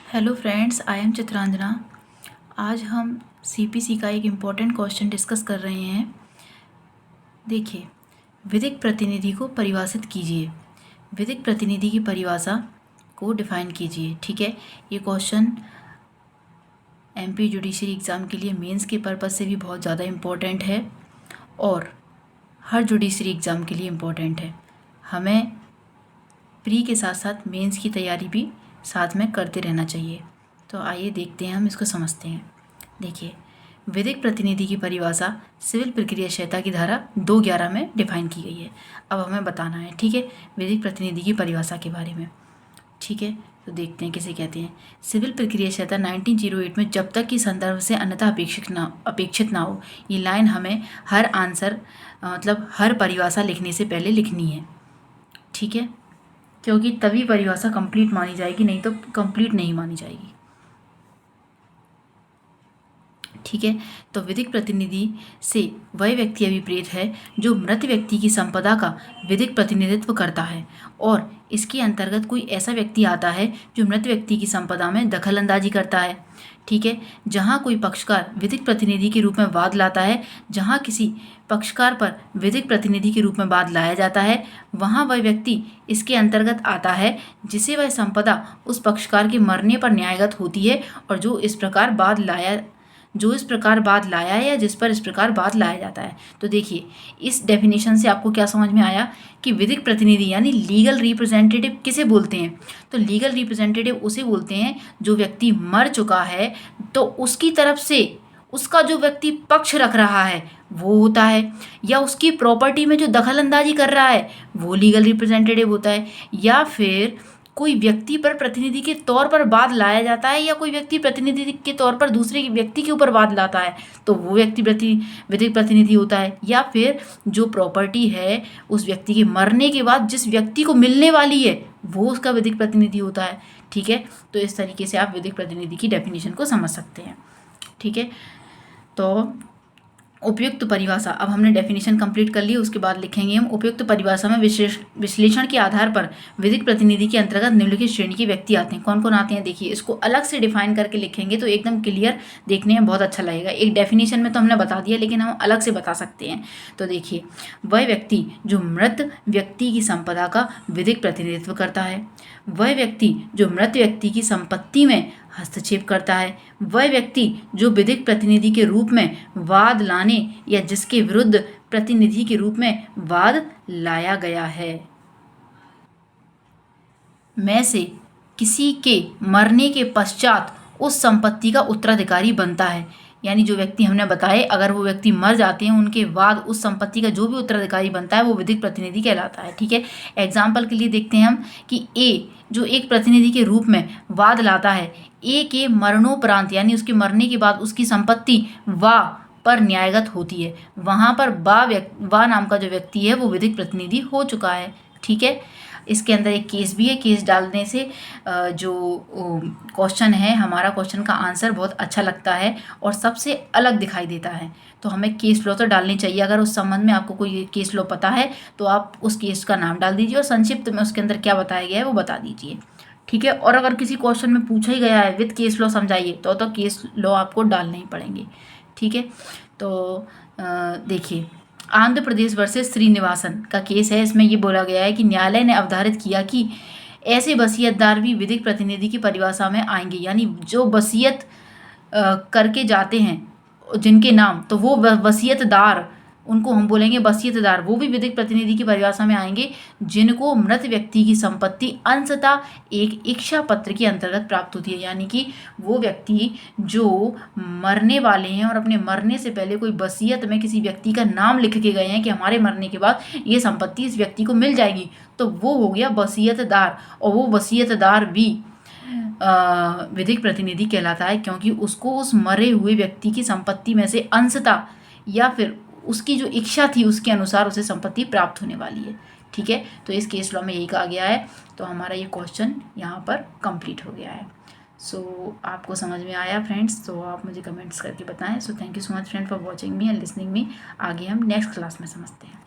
Hello friends, I am Chitranjana. आज हम CPC का एक इम्पॉर्टेंट क्वेश्चन डिस्कस कर रहे हैं। देखिए, विधिक प्रतिनिधि को परिभाषित कीजिए। विधिक प्रतिनिधि की परिभाषा को डिफाइन कीजिए। ठीक है, ये क्वेश्चन एमपी जुडिशरी एग्ज़ाम के लिए मेंस के पर्पज़ से भी बहुत ज़्यादा इम्पोर्टेंट है और हर जुडिशरी एग्ज़ाम के लिए इम्पोर्टेंट है। हमें प्री के साथ साथ मेंस की तैयारी भी साथ में करते रहना चाहिए। तो आइए देखते हैं, हम इसको समझते हैं। देखिए, विधिक प्रतिनिधि की परिभाषा सिविल प्रक्रिया संहिता की धारा 211 में डिफाइन की गई है। अब हमें बताना है, ठीक है, विधिक प्रतिनिधि की परिभाषा के बारे में। ठीक है, तो देखते हैं किसे कहते हैं। सिविल प्रक्रिया संहिता 1908 में जब तक कि संदर्भ से अन्यथा अपेक्षित ना हो, ये लाइन हमें हर आंसर मतलब हर परिभाषा लिखने से पहले लिखनी है। ठीक है, क्योंकि तभी परिभाषा कंप्लीट मानी जाएगी, नहीं तो कंप्लीट नहीं मानी जाएगी। ठीक है, तो विधिक प्रतिनिधि से वह व्यक्ति अभिप्रेत है जो मृत व्यक्ति की संपदा का विधिक प्रतिनिधित्व करता है, और इसके अंतर्गत कोई ऐसा व्यक्ति आता है जो मृत व्यक्ति की संपदा में दखल अंदाजी करता है। ठीक है, जहाँ कोई पक्षकार विधिक प्रतिनिधि के रूप में वाद लाता है, जहाँ किसी पक्षकार पर विधिक प्रतिनिधि के रूप में वाद लाया जाता है, वहाँ वह व्यक्ति इसके अंतर्गत आता है जिसे वह संपदा उस पक्षकार के मरने पर न्यायगत होती है, और जो इस प्रकार वाद लाया है या जिस पर इस प्रकार वाद लाया जाता है। तो देखिए, इस डेफिनेशन से आपको क्या समझ में आया कि विधिक प्रतिनिधि यानी लीगल रिप्रेजेंटेटिव किसे बोलते हैं। तो लीगल रिप्रेजेंटेटिव उसे बोलते हैं जो व्यक्ति मर चुका है, तो उसकी तरफ से उसका जो व्यक्ति पक्ष रख रहा है वो होता है, या उसकी प्रॉपर्टी में जो दखल अंदाजी कर रहा है वो लीगल रिप्रेजेंटेटिव होता है, या फिर कोई व्यक्ति पर प्रतिनिधि के तौर पर वाद लाया जाता है, या कोई व्यक्ति प्रतिनिधि के तौर पर दूसरे व्यक्ति के ऊपर वाद लाता है, तो वो व्यक्ति विधिक प्रतिनिधि होता है। या फिर जो प्रॉपर्टी है उस व्यक्ति के मरने के बाद जिस व्यक्ति को मिलने वाली है वो उसका विधिक प्रतिनिधि होता है। ठीक है, तो इस तरीके से आप विधिक प्रतिनिधि की डेफिनेशन को समझ सकते हैं। ठीक है, तो उपयुक्त परिभाषा, अब हमने डेफिनेशन कंप्लीट कर ली, उसके बाद लिखेंगे हम उपयुक्त परिभाषा में विश्लेषण के आधार पर विधिक प्रतिनिधि के अंतर्गत निम्नलिखित श्रेणी के व्यक्ति आते हैं। कौन कौन आते हैं, देखिए, इसको अलग से डिफाइन करके लिखेंगे तो एकदम क्लियर देखने में बहुत अच्छा लगेगा। एक डेफिनेशन में तो हमने बता दिया, लेकिन हम अलग से बता सकते हैं। तो देखिए, वह व्यक्ति जो मृत व्यक्ति की संपदा का विधिक प्रतिनिधित्व करता है, वह व्यक्ति जो मृत व्यक्ति की संपत्ति में हस्तक्षेप करता है, वह व्यक्ति जो विधिक प्रतिनिधि के रूप में वाद लाने या जिसके विरुद्ध प्रतिनिधि के रूप में वाद लाया गया है में से किसी के मरने के पश्चात उस संपत्ति का उत्तराधिकारी बनता है। यानी जो व्यक्ति हमने बताए, अगर वो व्यक्ति मर जाते हैं उनके बाद उस संपत्ति का जो भी उत्तराधिकारी बनता है वो विधिक प्रतिनिधि कहलाता है। ठीक है, एग्जाम्पल के लिए देखते हैं हम कि ए जो एक प्रतिनिधि के रूप में वाद लाता है, ए के मरणोपरांत यानी उसके मरने के बाद उसकी संपत्ति वा पर न्यायगत होती है, वहाँ पर वा नाम का जो व्यक्ति है वो विधिक प्रतिनिधि हो चुका है। ठीक है, इसके अंदर एक केस भी है। केस डालने से जो क्वेश्चन है, हमारा क्वेश्चन का आंसर बहुत अच्छा लगता है और सबसे अलग दिखाई देता है। तो हमें केस लॉ तो डालनी चाहिए। अगर उस संबंध में आपको कोई केस लॉ पता है तो आप उस केस का नाम डाल दीजिए और संक्षिप्त में उसके अंदर क्या बताया गया है वो बता दीजिए। ठीक है, और अगर किसी क्वेश्चन में पूछा ही गया है विद केस लॉ समझाइए, तो केस लॉ आपको डालने ही पड़ेंगे। ठीक है, तो देखिए, आंध्र प्रदेश वर्सेस श्रीनिवासन का केस है। इसमें ये बोला गया है कि न्यायालय ने अवधारित किया कि ऐसे वसीयतदार भी विधिक प्रतिनिधि की परिभाषा में आएंगे, यानी जो वसीयत करके जाते हैं जिनके नाम, तो वो वसीयतदार, उनको हम बोलेंगे वसीयतदार, वो भी विधिक प्रतिनिधि की परिभाषा में आएंगे जिनको मृत व्यक्ति की संपत्ति अंशतः एक इच्छा पत्र के अंतर्गत प्राप्त होती है। यानी कि वो व्यक्ति जो मरने वाले हैं और अपने मरने से पहले कोई वसीयत में किसी व्यक्ति का नाम लिख के गए हैं कि हमारे मरने के बाद ये संपत्ति इस व्यक्ति को मिल जाएगी, तो वो हो गया वसीयतदार, और वो वसीयतदार भी विधिक प्रतिनिधि कहलाता है, क्योंकि उसको उस मरे हुए व्यक्ति की संपत्ति में से अंशतः या फिर उसकी जो इच्छा थी उसके अनुसार उसे संपत्ति प्राप्त होने वाली है। ठीक है, तो इस केस लॉ में यही कहा गया है। तो हमारा ये क्वेश्चन यहाँ पर कंप्लीट हो गया है। सो आपको समझ में आया फ्रेंड्स, तो आप मुझे कमेंट्स करके बताएं। So thank you so much friend for watching me and listening me. आगे हम नेक्स्ट क्लास में समझते हैं।